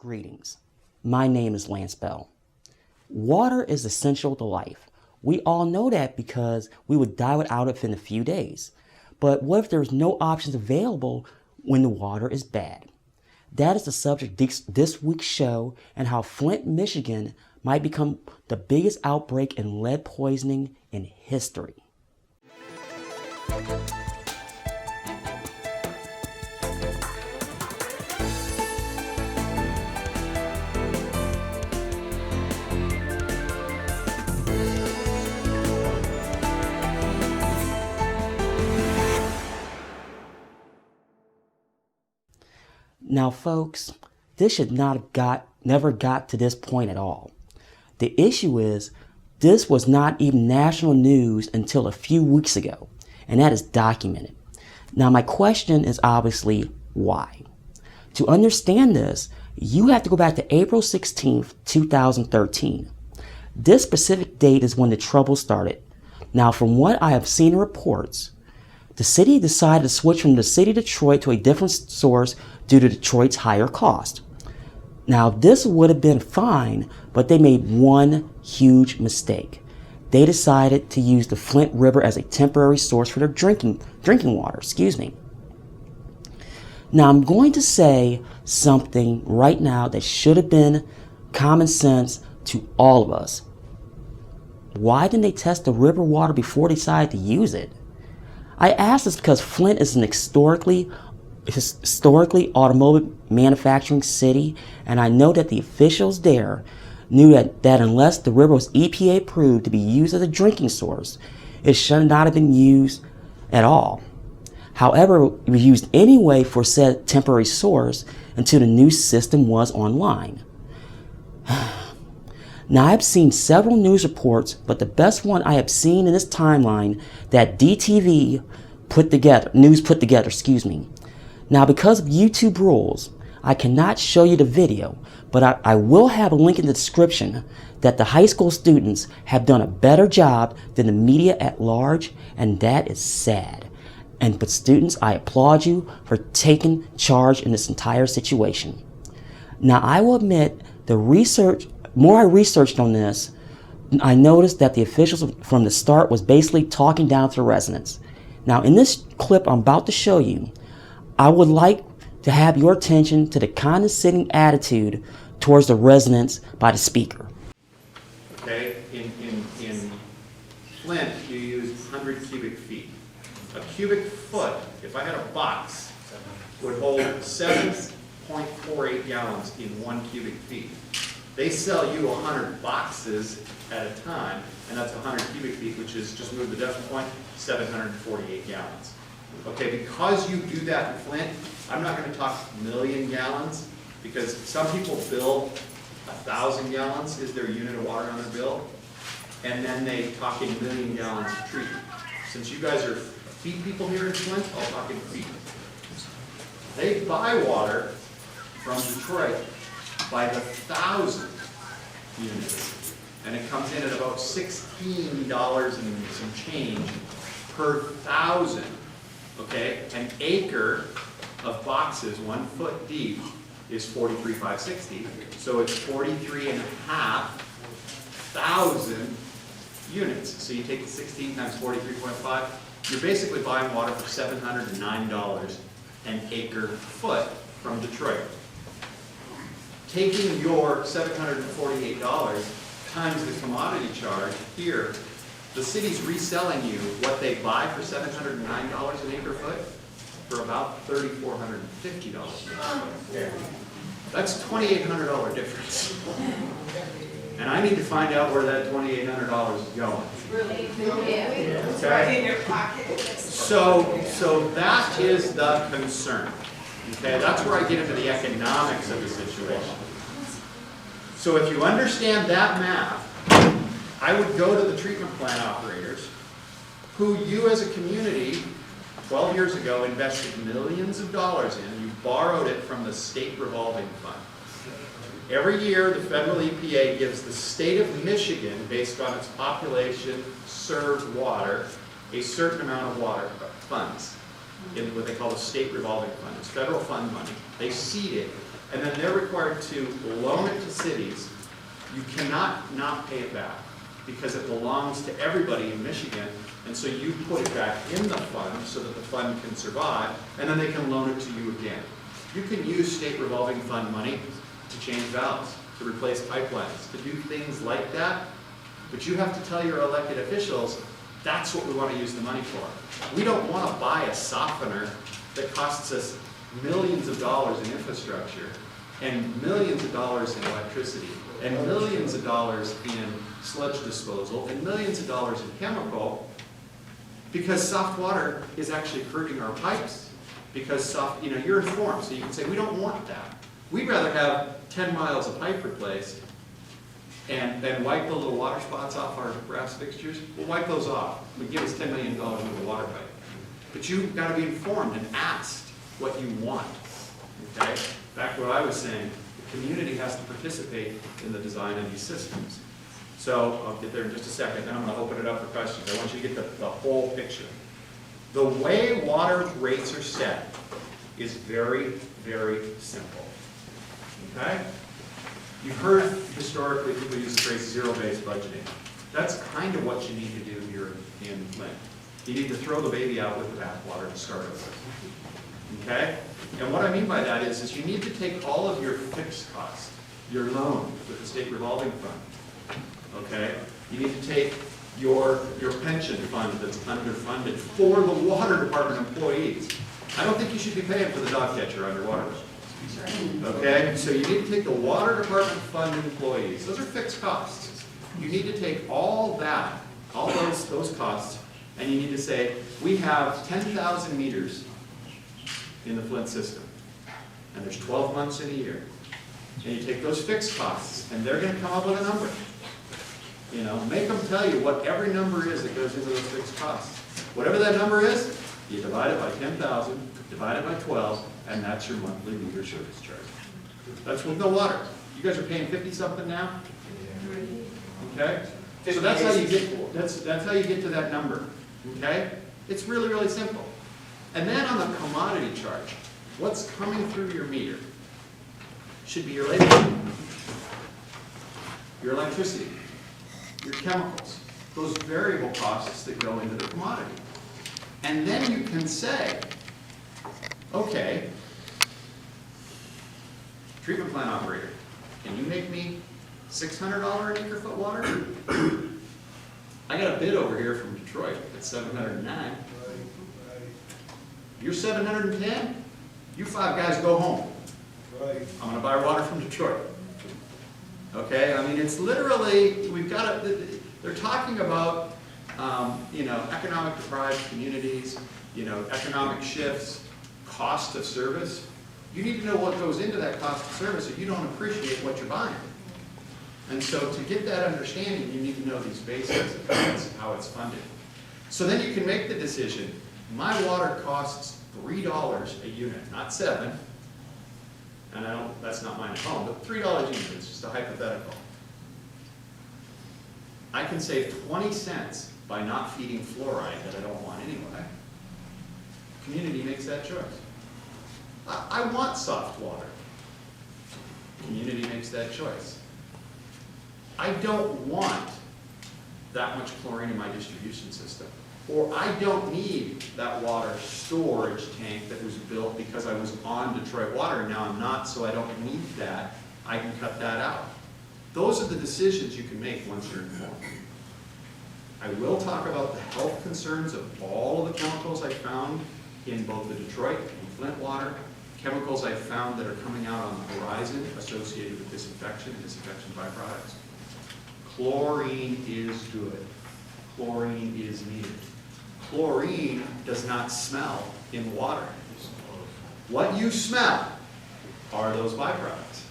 Greetings. My name is Lance Bell. Water is essential to life. We all know that because we would die without it in a few days. But what if there's no options available when the water is bad? That is the subject of this week's show, and how Flint, Michigan might become the biggest outbreak in lead poisoning in history. Now, folks, this should never got to this point at all. The issue is, this was not even national news until a few weeks ago, and that is documented. Now, my question is obviously, why? To understand this, you have to go back to April 16th, 2013. This specific date is when the trouble started. Now, from what I have seen in reports, the city decided to switch from the city of Detroit to a different source due to Detroit's higher cost. Now, this would have been fine, but they made one huge mistake. They decided to use the Flint River as a temporary source for their drinking water. Now, I'm going to say something right now that should have been common sense to all of us. Why didn't they test the river water before they decided to use it? I ask this because Flint is an historically automobile manufacturing city, and I know that the officials there knew that unless the river was EPA approved to be used as a drinking source, it should not have been used at all. However, it was used anyway for said temporary source until the new system was online. Now, I've seen several news reports, but the best one I have seen in this timeline that DTV put together. Now, because of YouTube rules, I cannot show you the video, but I will have a link in the description that the high school students have done a better job than the media at large, and that is sad. But students, I applaud you for taking charge in this entire situation. Now, I will admit, more I researched on this, I noticed that the officials from the start was basically talking down to the residents. Now, in this clip I'm about to show you, I would like to have your attention to the condescending attitude towards the residents by the speaker. Okay, in Flint, you use 100 cubic feet. A cubic foot, if I had a box, would hold 7.48 gallons in 1 cubic feet. They sell you 100 boxes at a time, and that's 100 cubic feet, which is, just move the decimal point, 748 gallons. Okay, because you do that in Flint, I'm not going to talk million gallons, because some people bill 1,000 gallons is their unit of water on their bill, and then they talk in million gallons of treatment. Since you guys are feet people here in Flint, I'll talk in feet. They buy water from Detroit by the 1,000 units, and it comes in at about $16 and some change per 1,000. Okay, an acre of boxes, 1 foot deep, is 43,560. So it's 43,500 units. So you take the 16 times 43.5. You're basically buying water for $709 an acre foot from Detroit. Taking your $748 times the commodity charge here, the city's reselling you what they buy for $709 an acre foot for about $3,450 an acre foot. That's $2,800 difference. And I need to find out where that $2,800 is going. Okay? So that is the concern. Okay, that's where I get into the economics of the situation. So if you understand that math, I would go to the treatment plant operators, who you as a community 12 years ago invested millions of dollars in. You borrowed it from the state revolving fund. Every year, the federal EPA gives the state of Michigan, based on its population, served water, a certain amount of water funds in what they call the state revolving fund. It's federal fund money. They seed it and then they're required to loan it to cities, you cannot not pay it back because it belongs to everybody in Michigan, and so you put it back in the fund so that the fund can survive, and then they can loan it to you again. You can use state revolving fund money to change valves, to replace pipelines, to do things like that, but you have to tell your elected officials, that's what we want to use the money for. We don't want to buy a softener that costs us millions of dollars in infrastructure, and millions of dollars in electricity, and millions of dollars in sludge disposal, and millions of dollars in chemical, because soft water is actually hurting our pipes. Because you're informed, so you can say, we don't want that. We'd rather have 10 miles of pipe replaced and then wipe the little water spots off our brass fixtures. We'll wipe those off. We give us $10 million worth of water pipe. But you've got to be informed and asked what you want. Okay? Back to what I was saying, the community has to participate in the design of these systems. So I'll get there in just a second, then I'm going to open it up for questions. I want you to get the whole picture. The way water rates are set is very, very simple. Okay? You've heard historically people use the phrase zero-based budgeting. That's kind of what you need to do here in Flint. You need to throw the baby out with the bathwater to start with. Okay? And what I mean by that is you need to take all of your fixed costs, your loan with the state revolving fund. Okay? You need to take your pension fund that's underfunded for the water department employees. I don't think you should be paying for the dog catcher underwater. Okay, so you need to take the water department fund employees. Those are fixed costs. You need to take all that, all those costs, and you need to say, we have 10,000 meters in the Flint system, and there's 12 months in a year. And you take those fixed costs, and they're going to come up with a number. You know, make them tell you what every number is that goes into those fixed costs. Whatever that number is, you divide it by 10,000, divide it by 12, and that's your monthly meter service charge. That's with no water. You guys are paying 50-something now? Okay? So that's how you get that's how you get to that number. Okay? It's really, really simple. And then on the commodity charge, what's coming through your meter should be your labor, your electricity, your chemicals, those variable costs that go into the commodity. And then you can say, okay, treatment plant operator, can you make me $600 an acre foot water? I got a bid over here from Detroit at $709. You're $710? You 5 guys go home. I'm going to buy water from Detroit. Okay, I mean, it's literally, we've got to, they're talking about, economic deprived communities, economic shifts, cost of service. You need to know what goes into that cost of service or you don't appreciate what you're buying. And so to get that understanding, you need to know these basics of how it's funded. So then you can make the decision, my water costs $3 a unit, not $7. And that's not mine at home, but $3 a unit, it's just a hypothetical. I can save 20 cents by not feeding fluoride that I don't want anyway. Community makes that choice. I want soft water. Community makes that choice. I don't want that much chlorine in my distribution system. Or I don't need that water storage tank that was built because I was on Detroit Water and now I'm not, so I don't need that. I can cut that out. Those are the decisions you can make once you're informed. I will talk about the health concerns of all of the chemicals I found in both the Detroit and Flint water, chemicals I found that are coming out on the horizon associated with disinfection and disinfection byproducts. Chlorine is good. Chlorine is needed. Chlorine does not smell in water. What you smell are those byproducts.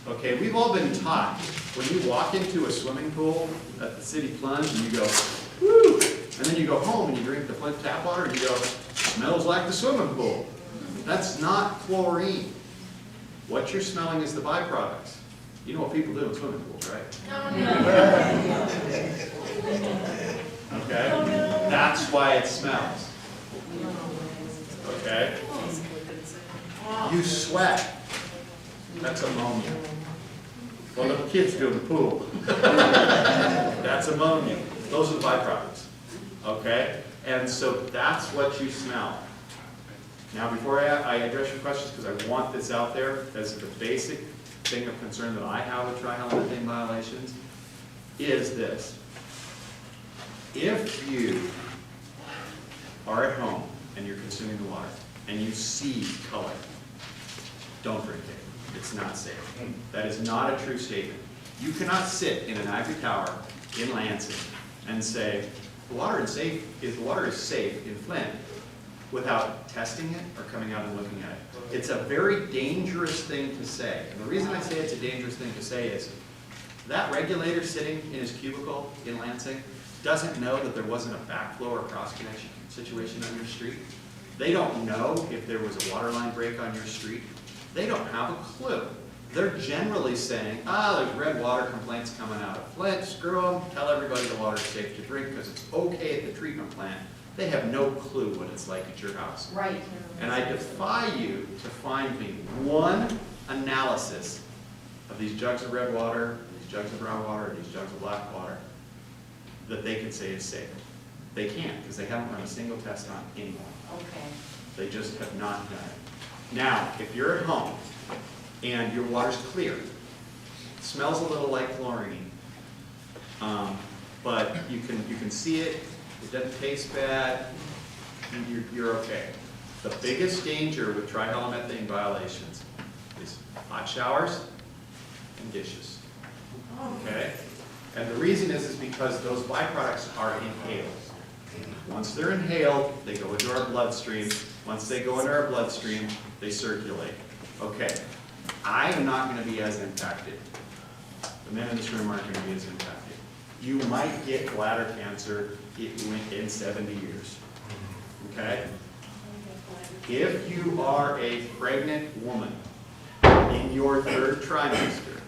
Okay, we've all been taught when you walk into a swimming pool at the city plunge and you go, whoo, and then you go home and you drink the Flint tap water and you go, smells like the swimming pool. That's not chlorine. What you're smelling is the byproducts. You know what people do in swimming pools, right? Okay? That's why it smells. Okay? You sweat. That's ammonia. Well, the kids do in the pool. That's ammonia. Those are the byproducts. Okay? And so that's what you smell. Now, before I address your questions, because I want this out there as the basic thing of concern that I have with trihalomethane violations, is this. If you are at home and you're consuming the water and you see color, don't drink it. It's not safe. That is not a true statement. You cannot sit in an ivory tower in Lansing and say, the water is safe in Flint without testing it or coming out and looking at it. It's a very dangerous thing to say. And the reason I say it's a dangerous thing to say is that regulator sitting in his cubicle in Lansing doesn't know that there wasn't a backflow or cross-connection situation on your street. They don't know if there was a water line break on your street. They don't have a clue. They're generally saying, there's red water complaints coming out of Flint, screw them, tell everybody the water's safe to drink because it's okay at the treatment plant. They have no clue what it's like at your house. Right. And I defy you to find me one analysis of these jugs of red water, these jugs of brown water, these jugs of black water that they can say is safe. They can't because they haven't run a single test on anyone. Okay. They just have not done it. Now, if you're at home and your water's clear, it smells a little like chlorine, but you can see it, it doesn't taste bad, you're okay. The biggest danger with trihalomethane violations is hot showers and dishes. Okay? And the reason is because those byproducts are inhaled. Once they're inhaled, they go into our bloodstream. Once they go into our bloodstream, they circulate. Okay, I am not going to be as impacted. The men in this room aren't going to be as impacted. You might get bladder cancer in 70 years. Okay? If you are a pregnant woman in your third trimester,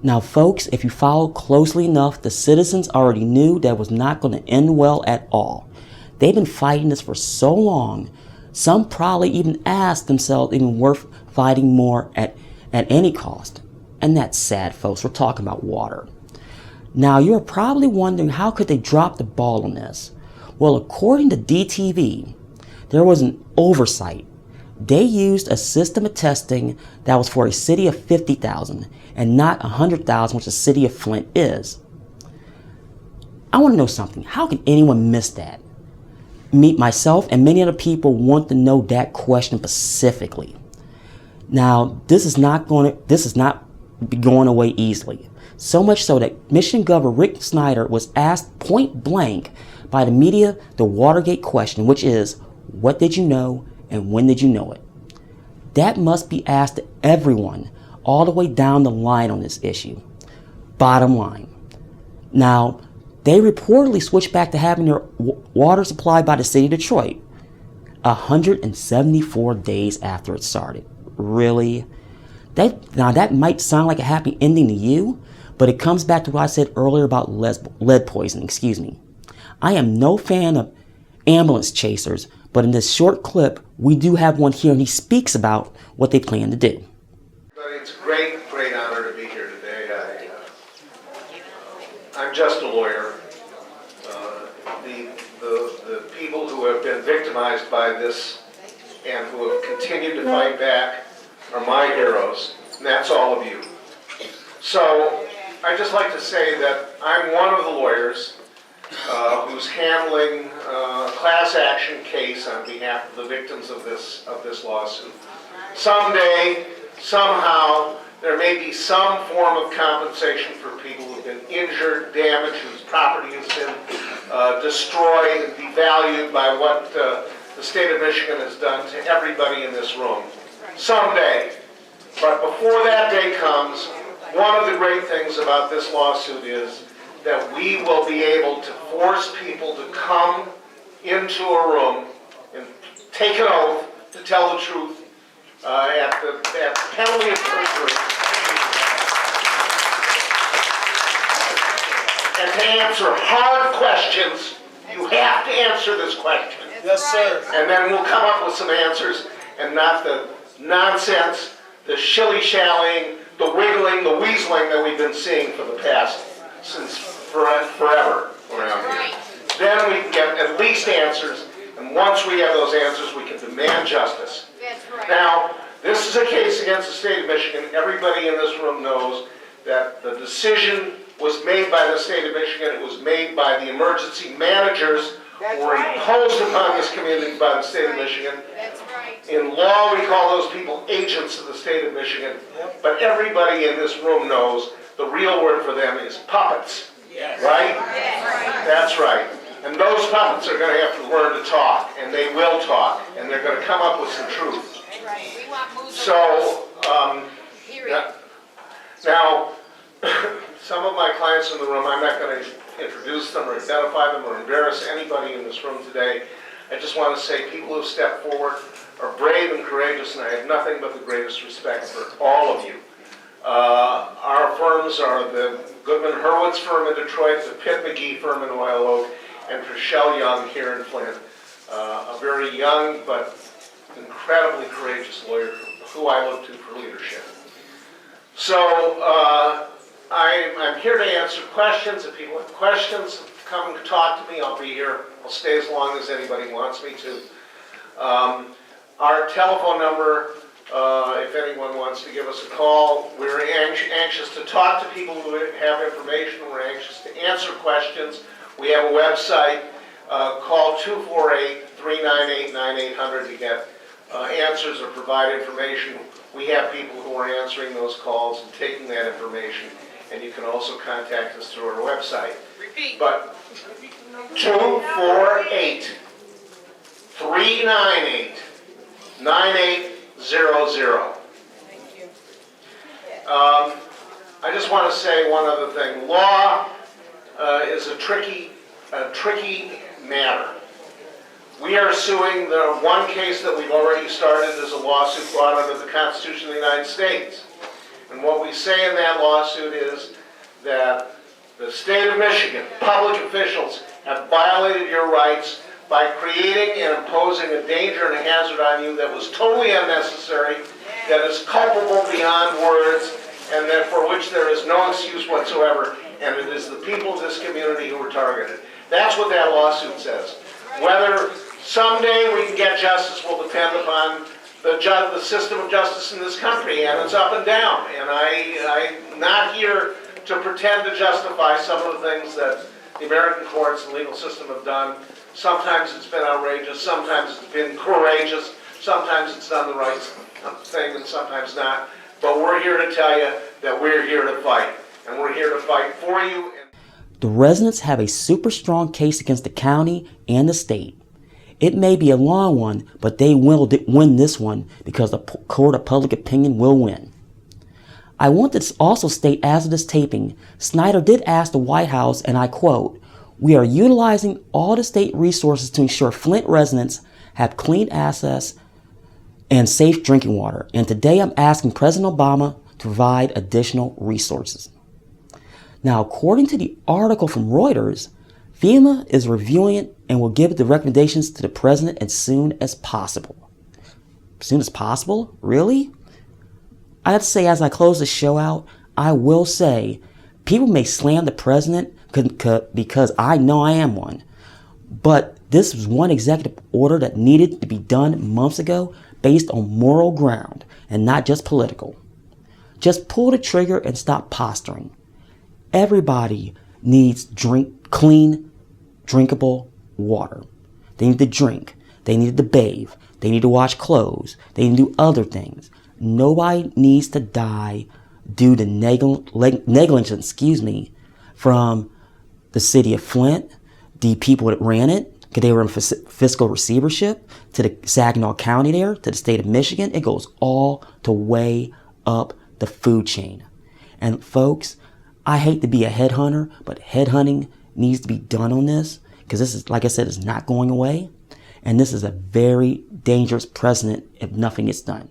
Now, folks, if you followed closely enough, the citizens already knew that was not going to end well at all. They've been fighting this for so long. Some probably even asked themselves, even worth fighting more at any cost. And that's sad, folks. We're talking about water. Now, you're probably wondering, how could they drop the ball on this? Well, according to DTV, there was an oversight. They used a system of testing that was for a city of 50,000 and not 100,000, which the city of Flint is. I want to know something. How can anyone miss that? Myself and many other people want to know that question specifically. Now, this is not be going away easily. So much so that Michigan Governor Rick Snyder was asked point blank by the media the Watergate question, which is, what did you know and when did you know it? That must be asked to everyone all the way down the line on this issue. Bottom line. Now, they reportedly switched back to having their water supplied by the city of Detroit 174 days after it started. Really? Now that might sound like a happy ending to you, but it comes back to what I said earlier about lead poisoning. I am no fan of ambulance chasers, but in this short clip, we do have one here, and he speaks about what they plan to do. It's a great honor to be here today. I'm just a lawyer. The people who have been victimized by this and who have continued to fight back are my heroes, and that's all of you. So I'd just like to say that I'm one of the lawyers who's handling a class action case on behalf of the victims of this lawsuit. Someday, somehow, there may be some form of compensation for people who've been injured, damaged, whose property has been destroyed and devalued by what the state of Michigan has done to everybody in this room. Someday. But before that day comes, one of the great things about this lawsuit is that we will be able to force people to come into a room and take an oath to tell the truth at the penalty of perjury, and to answer hard questions. You have to answer this question. Yes, sir. And then we'll come up with some answers, and not the nonsense, the shilly-shallying, the wiggling, the weaseling that we've been seeing for the past, since forever around here. Then we can get at least answers, and once we have those answers, we can demand justice. That's right. Now, this is a case against the state of Michigan. Everybody in this room knows that the decision was made by the state of Michigan. It was made by the emergency managers who were imposed upon this community by the state of Michigan. That's right. In law, we call those people agents of the state of Michigan. But everybody in this room knows the real word for them is puppets. Right? That's right. And those puppets are going to have to learn to talk, and they will talk, and they're going to come up with some truth. We want moves. So, Period. now, some of my clients in the room, I'm not going to introduce them or identify them or embarrass anybody in this room today. I just want to say people who step forward are brave and courageous, and I have nothing but the greatest respect for all of you. Our firms are the Goodman Hurwitz firm in Detroit, the Pitt McGee firm in Oil Oak, and Rochelle Young here in Flint, a very young but incredibly courageous lawyer who I look to for leadership. So I'm here to answer questions. If people have questions, come and talk to me. I'll be here. I'll stay as long as anybody wants me to. Our telephone number, if anyone wants to give us a call, we're anxious to talk to people who have information. We're anxious to answer questions. We have a website. Call 248-398-9800 to get answers or provide information. We have people who are answering those calls and taking that information, and you can also contact us through our website. Repeat. But 248-398-9800. Thank you. I just want to say one other thing. Law is a tricky matter. We are suing. The one case that we've already started is a lawsuit brought under the Constitution of the United States. And what we say in that lawsuit is that the state of Michigan, public officials, have violated your rights by creating and imposing a danger and a hazard on you that was totally unnecessary, that is culpable beyond words, and that for which there is no excuse whatsoever, and it is the people of this community who are targeted. That's what that lawsuit says. Whether someday we can get justice will depend upon the system of justice in this country, and it's up and down. And I'm not here to pretend to justify some of the things that the American courts and legal system have done. Sometimes it's been outrageous, sometimes it's been courageous, sometimes it's done the right thing, and sometimes not. But we're here to tell you that we're here to fight, and we're here to fight for you. The residents have a super strong case against the county and the state. It may be a long one, but they will win this one because the court of public opinion will win. I want to also state as of this taping, Snyder did ask the White House, and I quote, "We are utilizing all the state resources to ensure Flint residents have clean access and safe drinking water. And today I'm asking President Obama to provide additional resources." Now, according to the article from Reuters, FEMA is reviewing it and will give the recommendations to the president as soon as possible. As soon as possible? Really? I have to say, as I close the show out, I will say, people may slam the president because I know I am one. But this was one executive order that needed to be done months ago based on moral ground and not just political. Just pull the trigger and stop posturing. Everybody needs clean, drinkable water. They need to drink. They need to bathe. They need to wash clothes. They need to do other things. Nobody needs to die due to negligence, from the city of Flint, the people that ran it, because they were in fiscal receivership, to the Saginaw County there, to the state of Michigan. It goes all the way up the food chain. And folks, I hate to be a headhunter, but headhunting needs to be done on this, because this is, like I said, is not going away. And this is a very dangerous precedent if nothing is done.